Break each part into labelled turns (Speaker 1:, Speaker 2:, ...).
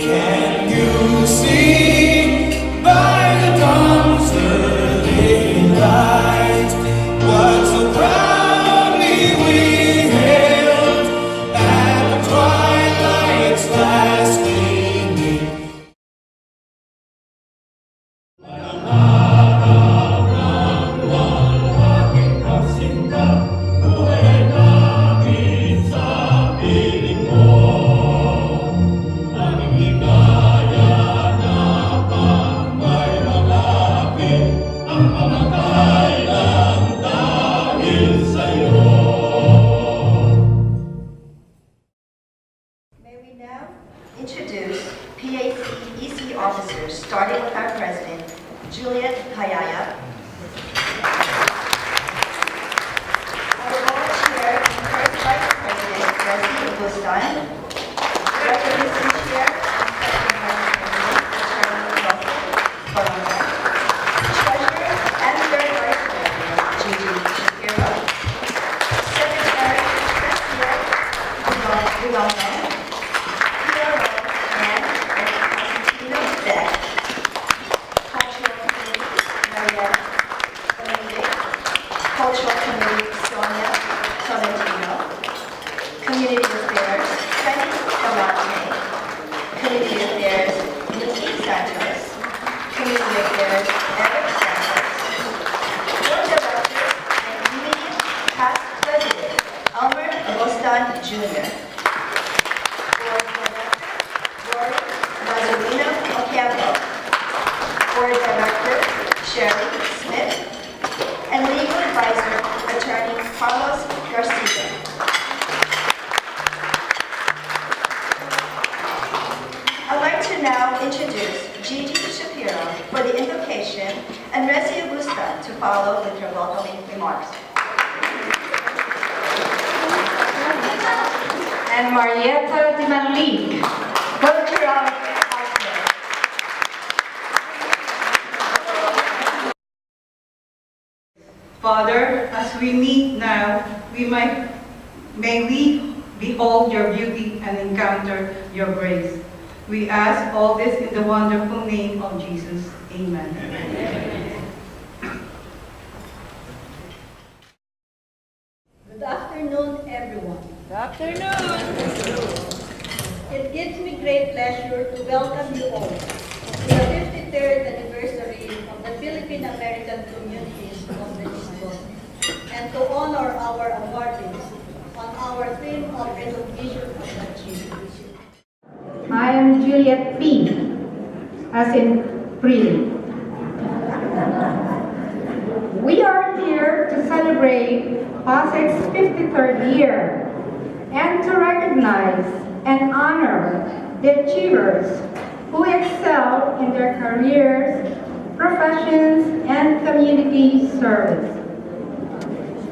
Speaker 1: Can you see by the dawn's early light what so proudly we hailed at the twilight's last gleaming?
Speaker 2: May we now introduce PACEC officers, starting with our president, Juliet Hayaya. Our board chair and first vice president, Leslie Bustan. Recognition chair and second vice president, Attorney Treasurer and third vice president, Gigi Shapiro. Secretary, Trustee, Cultural Committee, Sonia Tolentino. Community Affairs, Penny Galante. Community Affairs, Nikki Santos. Community Affairs, Eric Santos. Board Director and immediate past President, Elmer Agostan Jr. Board Director, Lazarino Ocampo. Board Director, Sherry Smith. And legal advisor, Attorney Carlos Garcia. I'd like to now introduce Gigi Shapiro for the invocation and Resi Augusta to follow with her welcoming remarks.
Speaker 3: And Marietta Di Manlik, cultural partner.
Speaker 4: Father, as we meet now, may we behold your beauty and encounter your grace. We ask all this in the wonderful name of Jesus. Amen. Amen.
Speaker 5: Good afternoon, everyone.
Speaker 3: Good afternoon.
Speaker 5: It gives me great pleasure to welcome you all to the 53rd anniversary of the Philippine-American communities of the Lisbon, and to honor our awardees on our theme of recognition of achievement.
Speaker 3: I am Juliet P, as in pretty. We are here to celebrate PACEC's 53rd year and to recognize and honor the achievers who excel in their careers, professions, and community service.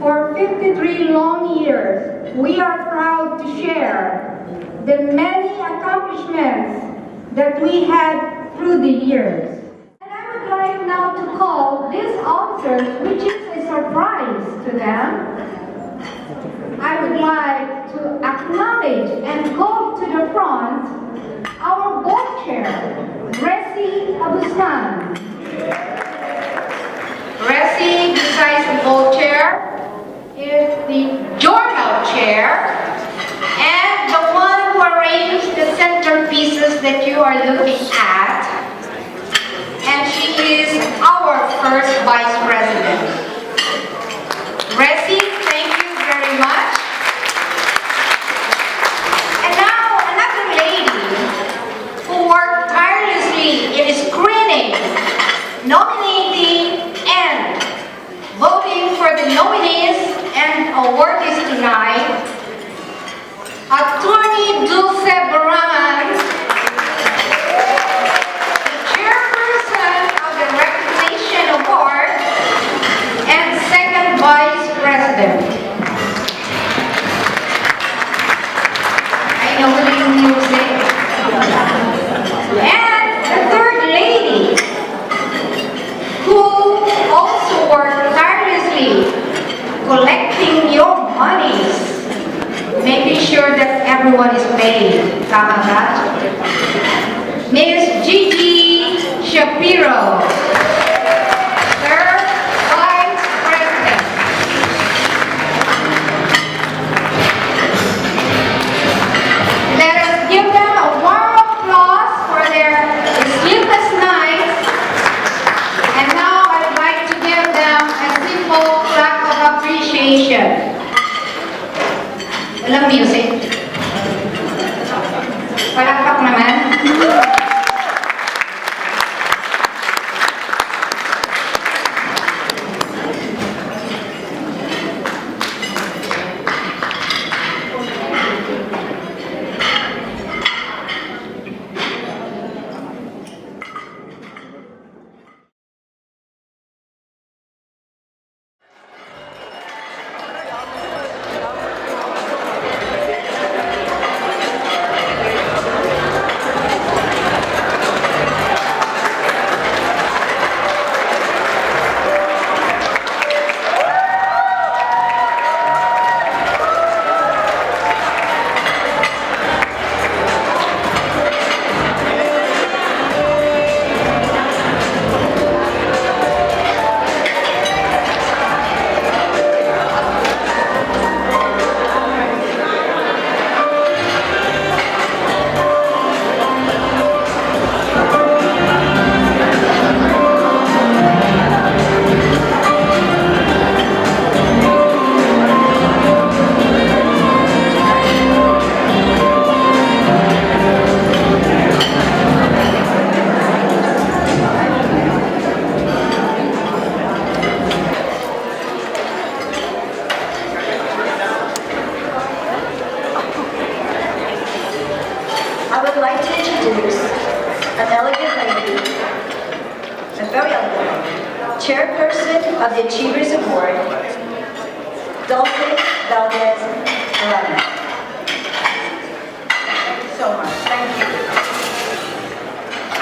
Speaker 3: For 53 long years, we are proud to share the many accomplishments that we had through the years. And I would like now to call these officers, which is a surprise to them. I would like to acknowledge and call to the front our board chair, Resi Abustan. Resi, besides the board chair, is the journal chair and the one who arranged the centerpieces that you are looking at. And she is our first vice president. Resi, thank you very much. And now another lady who worked tirelessly in screening, nominating, and voting for the nominees and awardees tonight, Attorney Dulce Baran, the chairperson of the Recognition Award and second vice president. I know the music. And the third lady, who also worked tirelessly collecting your monies, making sure that everyone is paid. Tama ba? Ms. Gigi Shapiro, third Vice President. Let us give them a warm applause for their sleepless nights. And now I'd like to give them a simple clap of appreciation. Walang music. Palakpak naman.
Speaker 2: I would like to introduce an elegant lady, a very elegant lady, chairperson of the Achievers Award, Dulce Valdez Arana.
Speaker 6: Thank you so much. Thank you.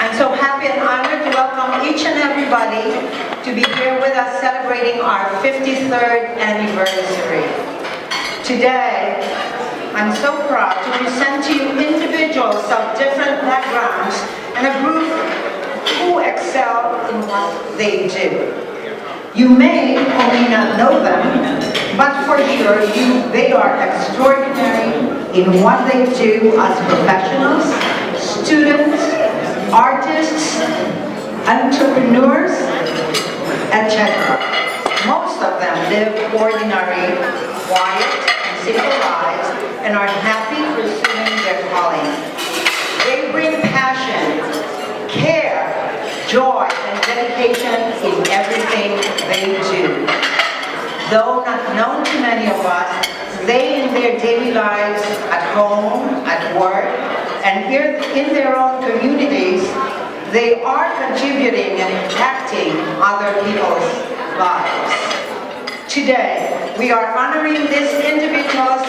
Speaker 6: I'm so happy and honored to welcome each and everybody to be here with us celebrating our 53rd anniversary. Today, I'm so proud to present to you individuals of different backgrounds and a group who excel in what they do. You may or may not know them, but for sure they are extraordinary in what they do as professionals, students, artists, entrepreneurs, etc. Most of them live ordinary, quiet, and simple lives and are happy pursuing their calling. They bring passion, care, joy, and dedication in everything they do. Though not known to many of us, they in their daily lives, at home, at work, and here in their own communities, they are contributing and impacting other people's lives. Today, we are honoring these individuals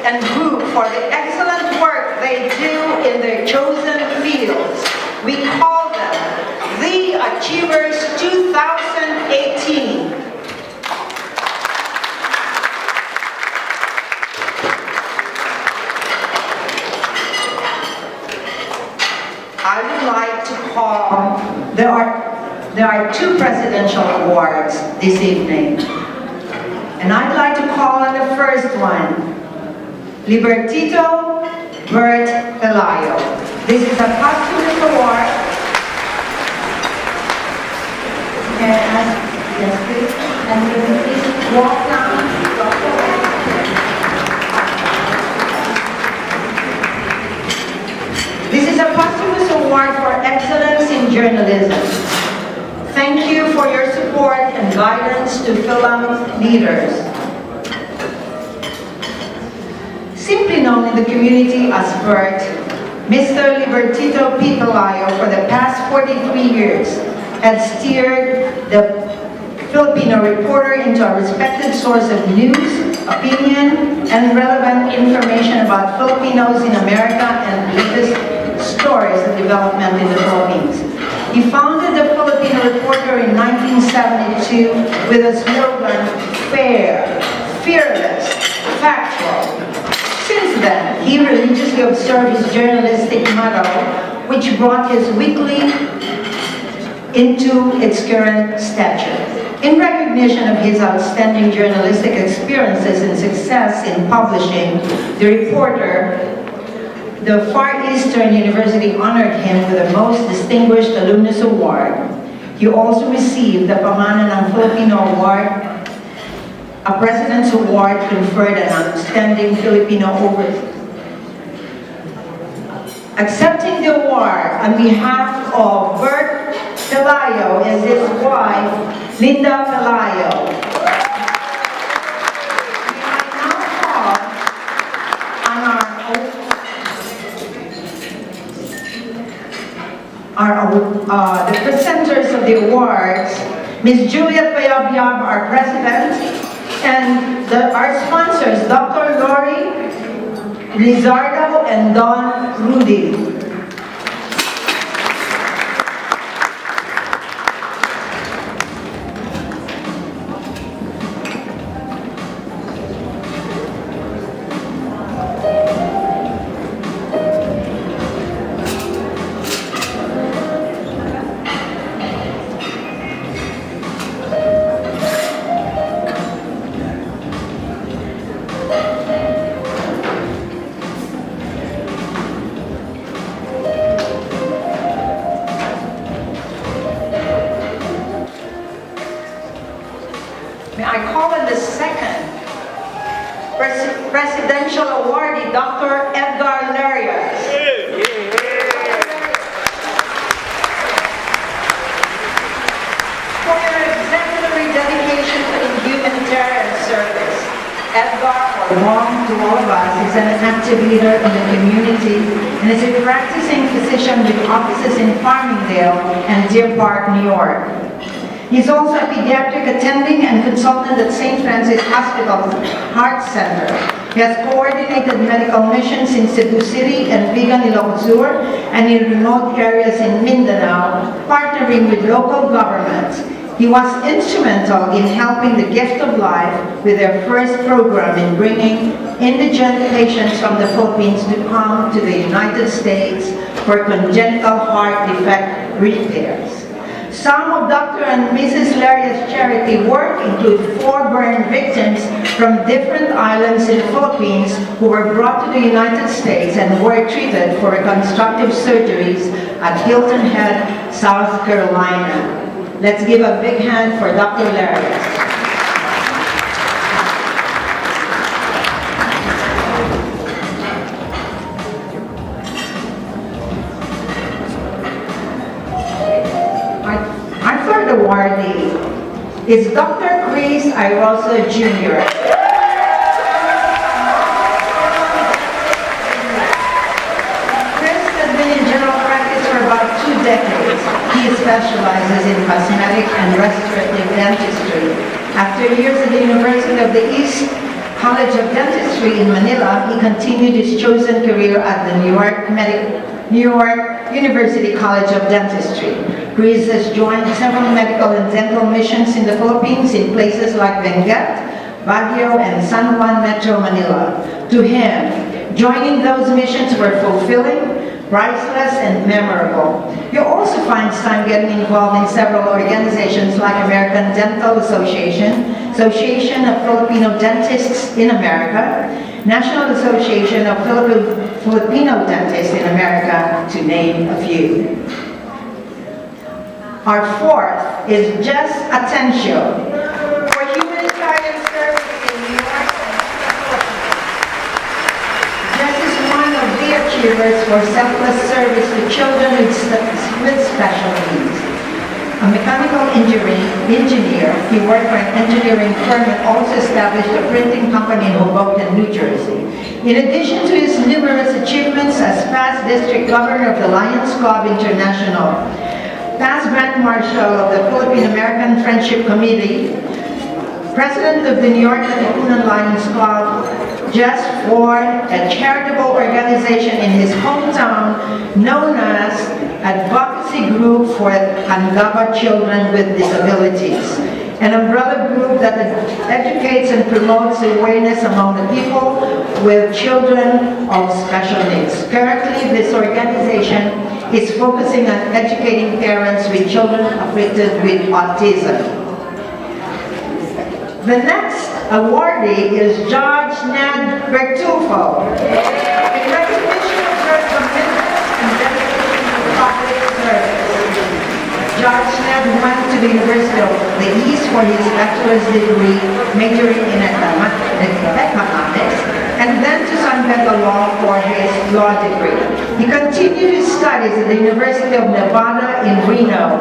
Speaker 6: and group for the excellent work they do in their chosen fields. We call them the Achievers 2018. I would like to call, there are two presidential awards this evening. And I'd like to call on the first one, Libertito Bert Pelayo. This is a posthumous award. Yes, please. And you can please walk down. This is a posthumous award for excellence in journalism. Thank you for your support and guidance to film leaders. Simply known in the community as Bert, Mr. Libertito P. Pelayo for the past 43 years had steered the Filipino reporter into a respected source of news, opinion, and relevant information about Filipinos in America and latest stories of development in the Philippines. He founded the Filipino Reporter in 1972 with a slogan, fair, fearless, factual. Since then, he religiously observed his journalistic motto, which brought his weekly into its current stature. In recognition of his outstanding journalistic experiences and success in publishing, the reporter, the Far Eastern University honored him with the Most Distinguished Alumnus Award. He also received the Pamana ng Filipino Award, a President's Award conferred on outstanding Filipino overseas. Accepting the award on behalf of Bert Pelayo is his wife, Linda Pelayo. We are now called on the presenters of the awards, Ms. Juliet Payabyab, our president, and our sponsors, Dr. Lori Lizardo and Don Rudy. I call on the second presidential awardee, Dr. Edgar Larias. For your exemplary dedication to the humanitarian service, Edgar, belong to all of us, is an active leader in the community and is a practicing physician with offices in Farmingdale and Deer Park, New York. He's also a pediatric attending and consultant at St. Francis Hospital's Heart Center. He has coordinated medical missions in Cebu City and Vigan, Ilocos Sur, and in remote areas in Mindanao, partnering with local governments. He was instrumental in helping the Gift of Life with their first program in bringing indigent patients from the Philippines to come to the United States for congenital heart defect repairs. Some of Dr. and Mrs. Laria's charity work include 4 burn victims from different islands in the Philippines who were brought to the United States and were treated for reconstructive surgeries at Hilton Head, South Carolina. Let's give a big hand for Dr. Larias. Awardee is Dr. Chris Irosa Jr. Chris has been in general practice for about 2 decades. He specializes in cosmetic and restorative dentistry. After years at the University of the East College of Dentistry in Manila, he continued his chosen career at the New York University College of Dentistry. Chris has joined several medical and dental missions in the Philippines in places like Benguet, Baguio, and San Juan Metro Manila. To him, joining those missions were fulfilling, priceless, and memorable. He also finds time getting involved in several organizations like American Dental Association, Association of Filipino Dentists in America, National Association of Filipino Dentists in America, to name a few. Our fourth is Jess Atencio for humanitarian service in New York and the Philippines. Jess is one of the achievers for selfless service to children with special needs. A mechanical engineer, he worked for an engineering firm and also established a printing company in Hoboken, New Jersey. In addition to his numerous achievements as past district governor of the Lions Club International, past Grand Marshal of the Philippine-American Friendship Committee, President of the New York Katipunan Lions Club, just formed a charitable organization in his hometown known as Advocacy Group for Handaba Children with Disabilities, an umbrella group that educates and promotes awareness among the people with children of special needs. Currently, this organization is focusing on educating parents with children afflicted with autism. The next awardee is Judge Ned Bertufo. In recognition of her commitment and dedication to public service, Judge Ned went to the University of the East for his bachelor's degree, majoring in economics, and then to San Pedro Law for his law degree. He continued his studies at the University of Nevada in Reno.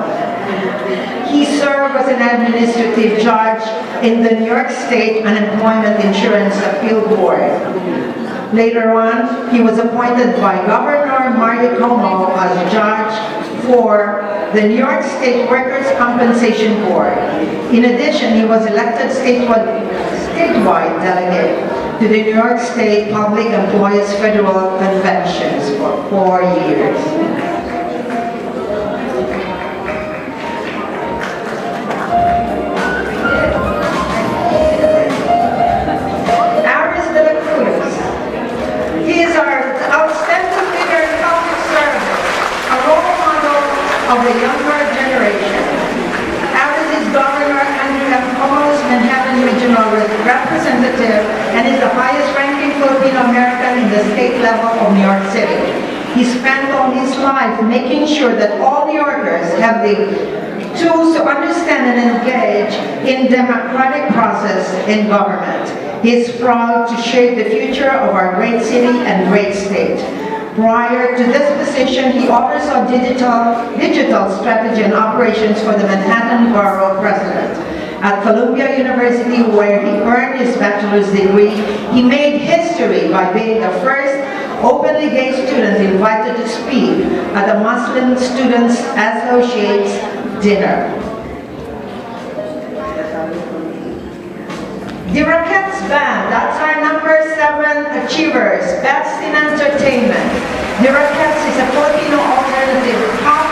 Speaker 6: He served as an administrative judge in the New York State Unemployment Insurance Appeal Board. Later on, he was appointed by Governor Mario Cuomo as judge for the New York State Workers' Compensation Board. In addition, he was elected statewide delegate to the New York State Public Employees Federal Conventions for 4 years. Of the younger generation. Aris is Governor Andrew M. Cuomo's Manhattan Regional Representative and is the highest ranking Filipino American in the state level of New York City. He spent all his life making sure that all New Yorkers have the tools to understand and engage in democratic process in government. He is proud to shape the future of our great city and great state. Prior to this position, he oversaw digital strategy and operations for the Manhattan Borough President. At Columbia University, where he earned his bachelor's degree, he made history by being the first openly gay student invited to speak at the Muslim Students Associate's dinner. The Rockets Band, that's our number 7 achievers, Best in Entertainment. The Rockets is a Filipino alternative pop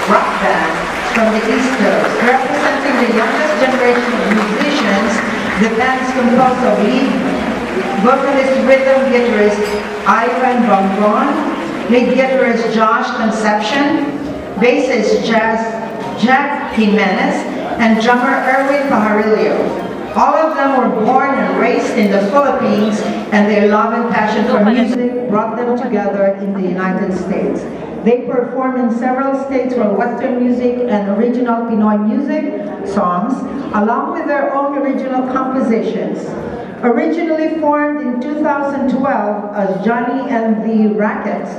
Speaker 6: rock band from the East Coast, representing the youngest generation of musicians. The band is composed of lead vocalist rhythm guitarist Ivan Bonbon, lead guitarist Josh Concepcion, bassist Jack Jimenez, and drummer Erwin Pajarillo. All of them were born and raised in the Philippines, and their love and passion for music brought them together in the United States. They perform in several states for Western music and original Pinoy music songs, along with their own original compositions. Originally formed in 2012 as Johnny and the Rackets,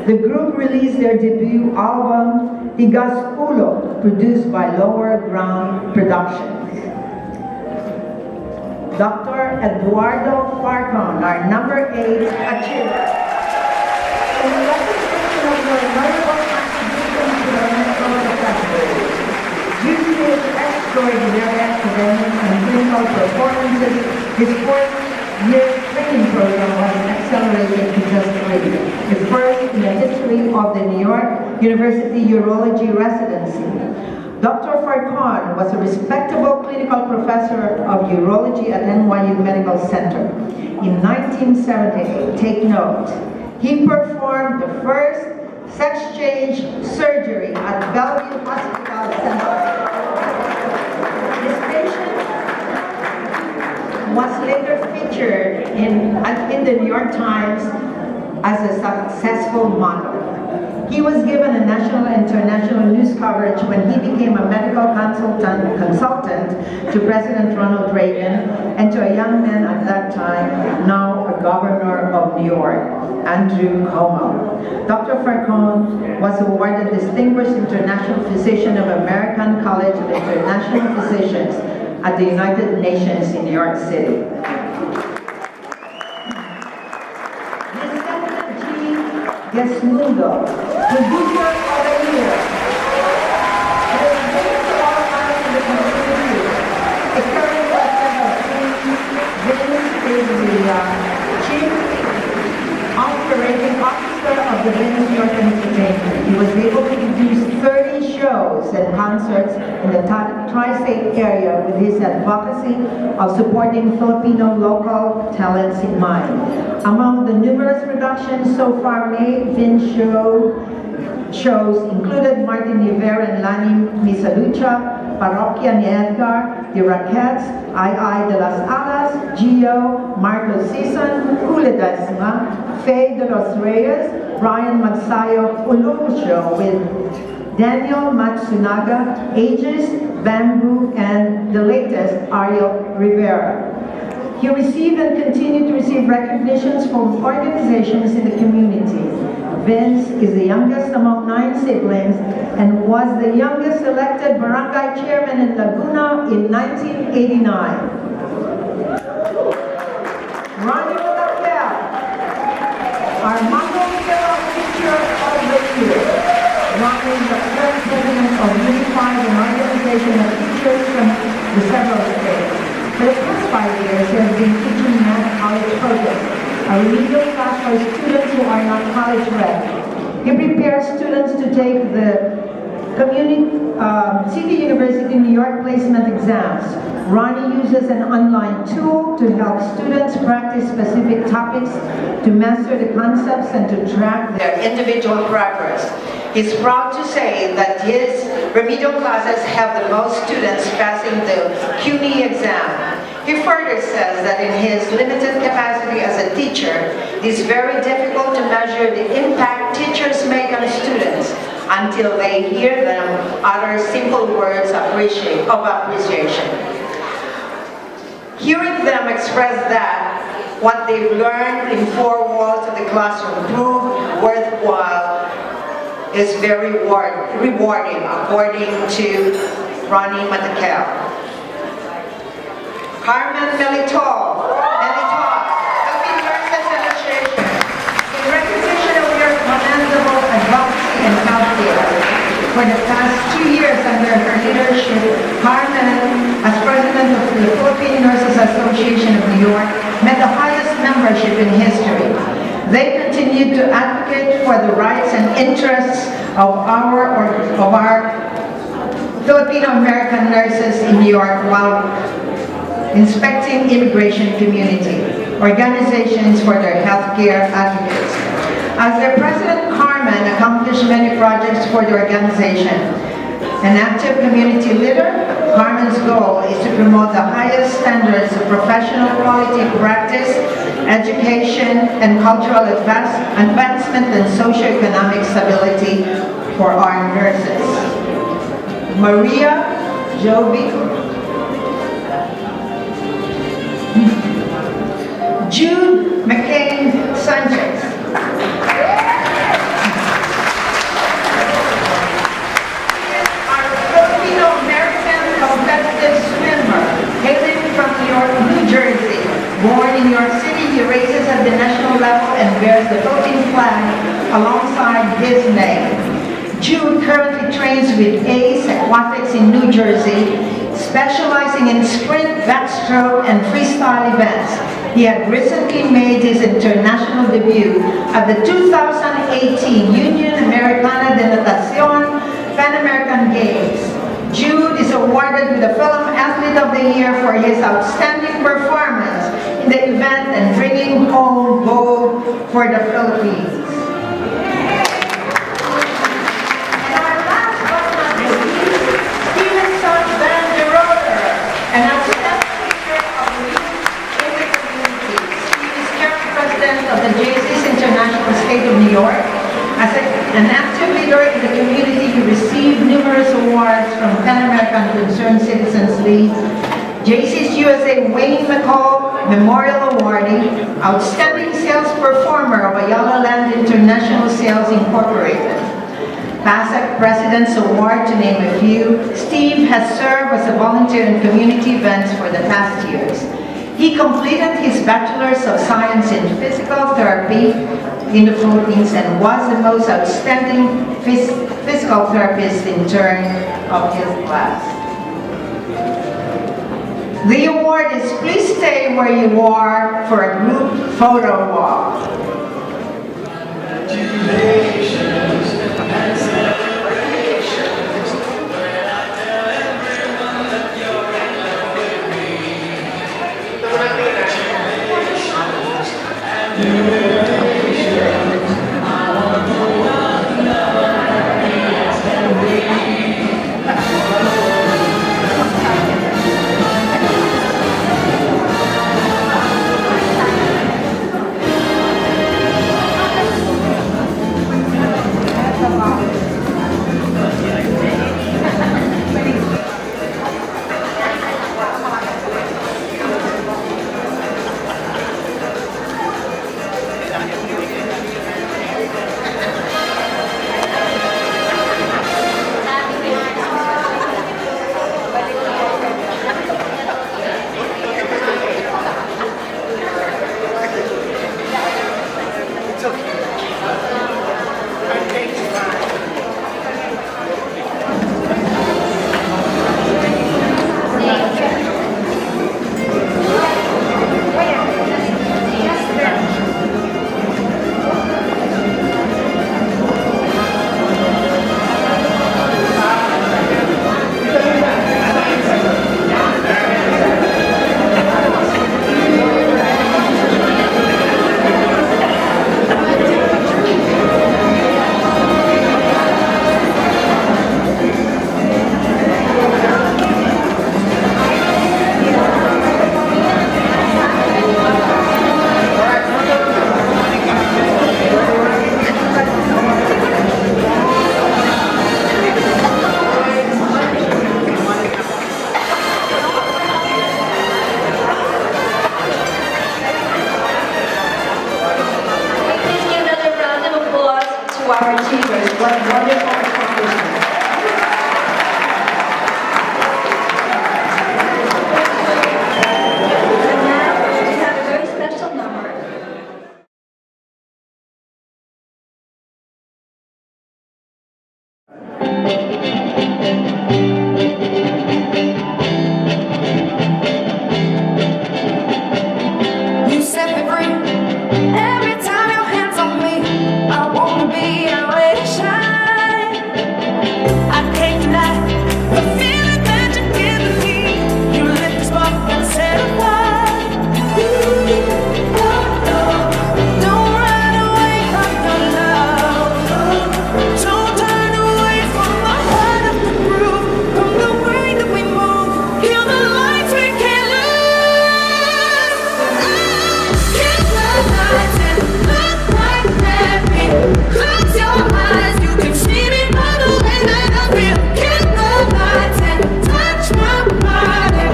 Speaker 6: the group released their debut album, Tigas Ulo, produced by Lower Ground Productions. Dr. Eduardo Farcon, our number 8 achiever. In recognition of your notable contribution to the medical profession, due to his extraordinary academic and clinical performances, his 4-year training program was accelerated to just 3, the first in the history of the New York University Urology Residency. Dr. Farcon was a respectable clinical professor of urology at NYU Medical Center. In 1978, take note, he performed the first sex change surgery at Bellevue Hospital Center. This patient was later featured in the New York Times as a successful model. He was given a national and international news coverage when he became a medical consultant to President Ronald Reagan and to a young man at that time, now a governor of New York, Andrew Cuomo. Dr. Farcon was awarded Distinguished International Physician of American College of International Physicians at the United Nations in New York City. Gesmundo, producer of the year. The current president of Venus is the chief operating officer of the Venus New York Entertainment. He was able to produce 30 shows and concerts in the tri-state area with his advocacy of supporting Filipino local talents in mind. Among the numerous productions so far made, Vin Show, shows included Martin Rivera and Lani Misalucha, Parroquia ni Edgar, The Raquettes, I de las Alas, Gio, Marcos Sison, Uledesma, Faye de los Reyes, Brian Magsayo Ulumsho with Daniel Matsunaga, Aegis, Bamboo, and the latest, Ariel Rivera. He received and continued to receive recognitions from organizations in the community. Vince is the youngest among 9 siblings and was the youngest elected barangay chairman in Laguna in 1989. Ronnie Raquel, Armando Miguel Teacher of the Year. Ronnie is the current president of Unified, an organization of teachers from the several states. For the past 5 years, he has been teaching math college programs, a remedial class for students who are not college ready. He prepares students to take the City University New York placement exams. Ronnie uses an online tool to help students practice specific topics, to master the concepts, and to track their individual progress. He's proud to say that his remedial classes have the most students passing the CUNY exam. He further says that in his limited capacity as a teacher, it is very difficult to measure the impact teachers make on students until they hear them utter simple words of appreciation. Hearing them express that what they've learned in 4 walls of the classroom prove worthwhile is very rewarding, according to Ronnie Matakel. Carmen Melitol, Philippine Nurses Association, in recognition of your commendable advocacy and healthcare. For the past 2 years under her leadership, Carmen, as president of the Philippine Nurses Association of New York, met the highest membership in history. They continue to advocate for the rights and interests of our Filipino-American nurses in New York while inspecting immigration community organizations for their healthcare advocates. As their president, Carmen accomplished many projects for the organization. An active community leader, Carmen's goal is to promote the highest standards of professional quality practice, education, and cultural advancement and socioeconomic stability for our nurses. Maria Jovi, Jude McCain Sanchez, our Filipino-American competitive swimmer, hailing from New Jersey. Born in New York City, he races at the national level and bears the Philippine flag alongside his name. Jude currently trains with ACE Aquatics in New Jersey, specializing in sprint, backstroke, and freestyle events. He had recently made his international debut at the 2018 Union Americana de Natación Pan American Games. Jude is awarded with the Film Athlete of the Year for his outstanding performance in the event and bringing home gold for the Philippines. And our last but not least, Stevenson Van der Roder, an outstanding leader of the youth in the community. Steve is current president of the JC's International State of New York. As an active leader in the community, he received numerous awards from Pan American Concerned Citizens League, JC's USA Wayne McCall Memorial Awardee, Outstanding Sales Performer of Ayala Land International Sales Incorporated, PACEC President's Award, to name a few. Steve has served as a volunteer in community events for the past years. He completed his Bachelor's of Science in Physical Therapy in the Philippines and was the most outstanding physical therapist in turn of his class. The award is "Please stay where you are" for a group photo walk.
Speaker 1: Congratulations and celebrations when I tell everyone that you're in love with me. Congratulations and congratulations. I want no one love.
Speaker 6: wonderful accomplishment.
Speaker 2: And now we have a very special number.
Speaker 1: You set me free. Every time your hands on me, I wanna be a ray to shine. I can't deny the feeling that you're giving me. You lift the spark and set it wide. Don't run away from your love. Don't turn away from the heart of the groove, from the way that we move. Heal the lights we can't lose. Keep the lights and look right at me. Close your eyes, you can see me by the way that I feel. Keep the lights and touch my body.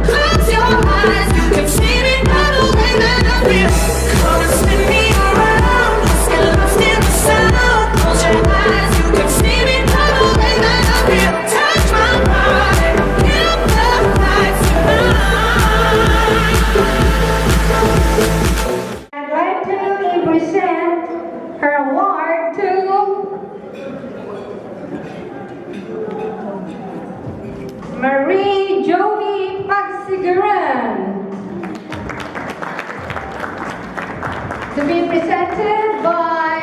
Speaker 1: Close your eyes, you can see me by the way that I feel. Come and spin me around, just get lost in the sound. Close your eyes, you can see me by the way that I feel. Touch my body, keep the lights tonight.
Speaker 3: I'd like to present her award to Marie Joey Pagsiguran, to be presented by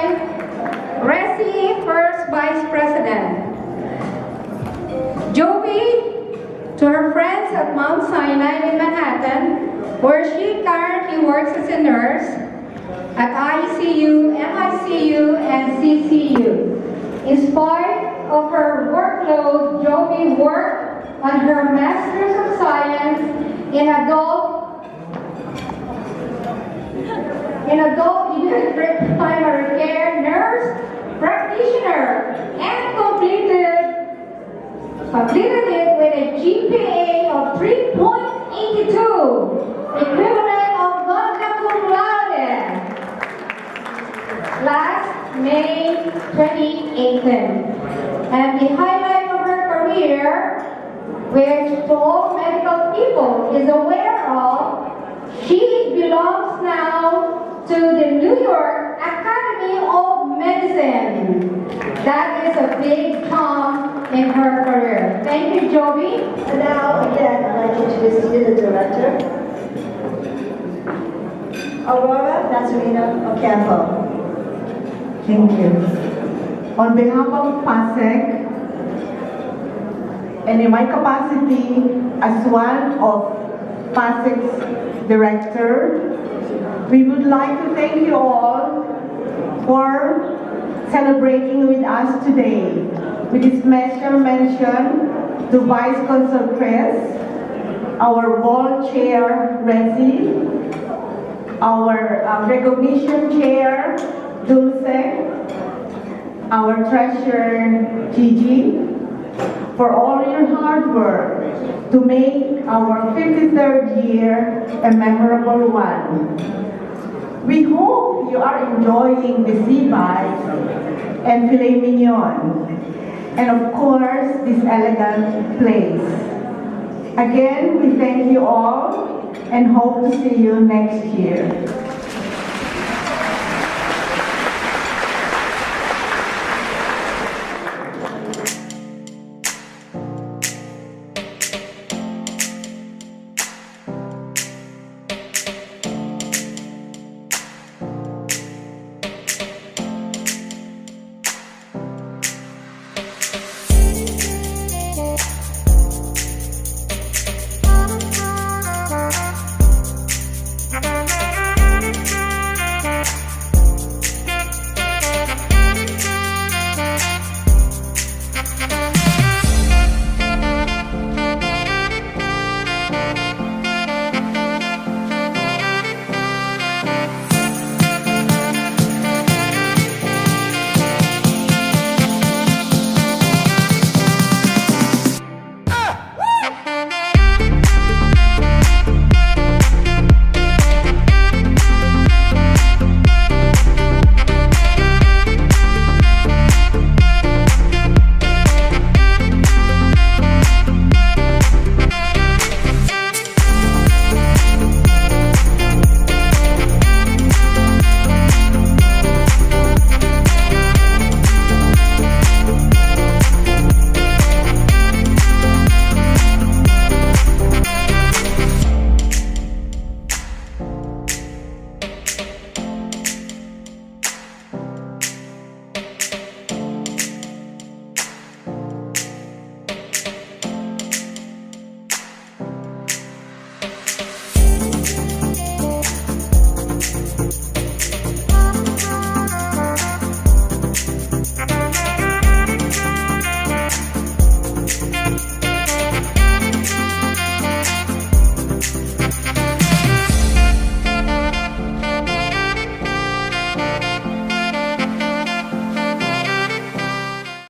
Speaker 3: Resi First Vice President. Joey, to her friends at Mount Sinai in Manhattan, where she currently works as a nurse at ICU, MICU, and CCU. In spite of her workload, Joey worked on her Master's of Science in Adult Pediatric Primary Care Nurse Practitioner and completed it with a GPA of 3.82, equivalent of magna cum laude, last May 2018. And the highlight of her career, which to all medical people is aware of, she belongs now to the New York Academy of Medicine. That is a big jump in her career. Thank you, Joey.
Speaker 2: And now, again, I'd like to introduce you to the director, Aurora Nazareno Ocampo.
Speaker 7: Thank you. On behalf of PACEC, and in my capacity as one of PACEC's director, we would like to thank you all for celebrating with us today. With this special mention to Vice Consul Chris, our board chair, Resi, our recognition chair, Dulce, our treasurer, Gigi, for all your hard work to make our 53rd year a memorable one. We hope you are enjoying the sea bass and filet mignon, and of course, this elegant place. Again, we thank you all and hope to see you next year.